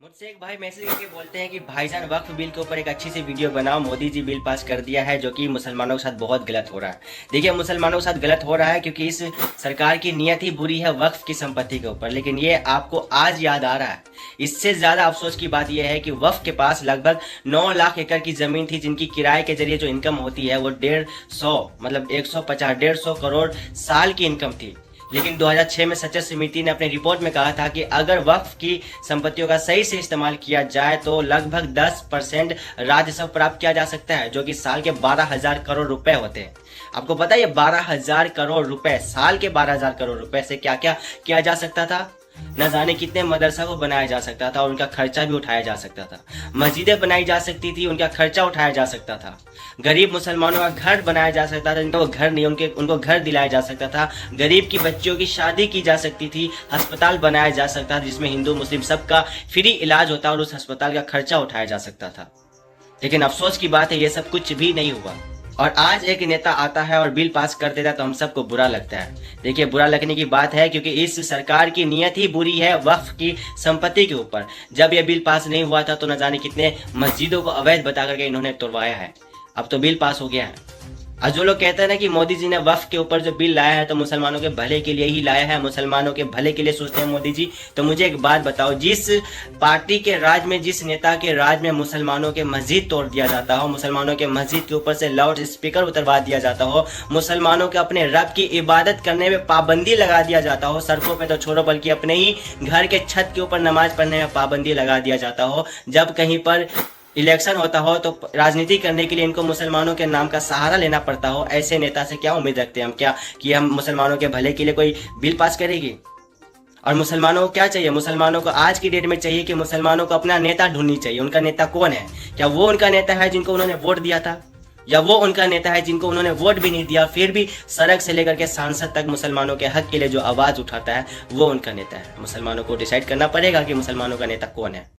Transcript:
मुझसे एक भाई मैसेज करके बोलते हैं कि भाईजान वक्फ बिल के ऊपर एक अच्छी सी वीडियो बनाओ, मोदी जी बिल पास कर दिया है जो कि मुसलमानों के साथ बहुत गलत हो रहा है। देखिए, मुसलमानों के साथ गलत हो रहा है क्योंकि इस सरकार की नीयत ही बुरी है वक्फ की संपत्ति के ऊपर, लेकिन ये आपको आज याद आ रहा है। इससे ज्यादा अफसोस की बात यह है कि वक्फ के पास लगभग 9 लाख एकड़ की जमीन थी जिनकी किराए के जरिए जो इनकम होती है वो 150 मतलब 150 करोड़ साल की इनकम थी। लेकिन 2006 में सचल समिति ने अपनी रिपोर्ट में कहा था कि अगर वक्फ की संपत्तियों का सही से इस्तेमाल किया जाए तो लगभग 10% राजस्व प्राप्त किया जा सकता है, जो कि साल के 12,000 करोड़ रुपए होते हैं। आपको पता है, ये 12,000 करोड़ रुपए, साल के 12,000 करोड़ रुपए से क्या क्या किया जा सकता था। न जाने कितने मदरसा को बनाया जा सकता था और उनका खर्चा भी उठाया जा सकता था। मस्जिदें बनाई जा सकती थी, उनका खर्चा उठाया जा सकता था। गरीब मुसलमानों का घर बनाया जा सकता था, जिनको घर नहीं उनको घर दिलाया जा सकता था। गरीब की बच्चियों की शादी की जा सकती थी। अस्पताल बनाया जा सकता था जिसमें हिंदू मुस्लिम सबका फ्री इलाज होता और उस अस्पताल का खर्चा उठाया जा सकता था। लेकिन अफसोस की बात है, ये सब कुछ भी नहीं हुआ। और आज एक नेता आता है और बिल पास कर देता है तो हम सबको बुरा लगता है। देखिए, बुरा लगने की बात है क्योंकि इस सरकार की नीयत ही बुरी है वक्फ की संपत्ति के ऊपर। जब यह बिल पास नहीं हुआ था तो न जाने कितने मस्जिदों को अवैध बता करके इन्होंने तोड़वाया है। अब तो बिल पास हो गया है। और जो लोग कहते हैं ना कि मोदी जी ने वक्फ के ऊपर जो बिल लाया है तो मुसलमानों के भले के लिए ही लाया है, मुसलमानों के भले के लिए सोचते हैं मोदी जी, तो मुझे एक बात बताओ, जिस पार्टी के राज में, जिस नेता के राज में मुसलमानों के मस्जिद तोड़ दिया जाता हो, मुसलमानों के मस्जिद के ऊपर से लाउड स्पीकर उतरवा दिया जाता हो, मुसलमानों के अपने रब की इबादत करने में पाबंदी लगा दिया जाता हो, सड़कों पे तो छोड़ो बल्कि अपने ही घर के छत के ऊपर नमाज पढ़ने में पाबंदी लगा दिया जाता हो, जब कहीं पर इलेक्शन होता हो तो राजनीति करने के लिए इनको मुसलमानों के नाम का सहारा लेना पड़ता हो, ऐसे नेता से क्या उम्मीद रखते हैं हम, क्या कि हम मुसलमानों के भले के लिए कोई बिल पास करेगी। और मुसलमानों को क्या चाहिए, मुसलमानों को आज की डेट में चाहिए कि मुसलमानों को अपना नेता ढूंढनी चाहिए। उनका नेता कौन है? क्या वो उनका नेता है जिनको उन्होंने वोट दिया था, या वो उनका नेता है जिनको उन्होंने वोट भी नहीं दिया फिर भी सड़क से लेकर के सांसद तक मुसलमानों के हक के लिए जो आवाज उठाता है वो उनका नेता है? मुसलमानों को डिसाइड करना पड़ेगा कि मुसलमानों का नेता कौन है।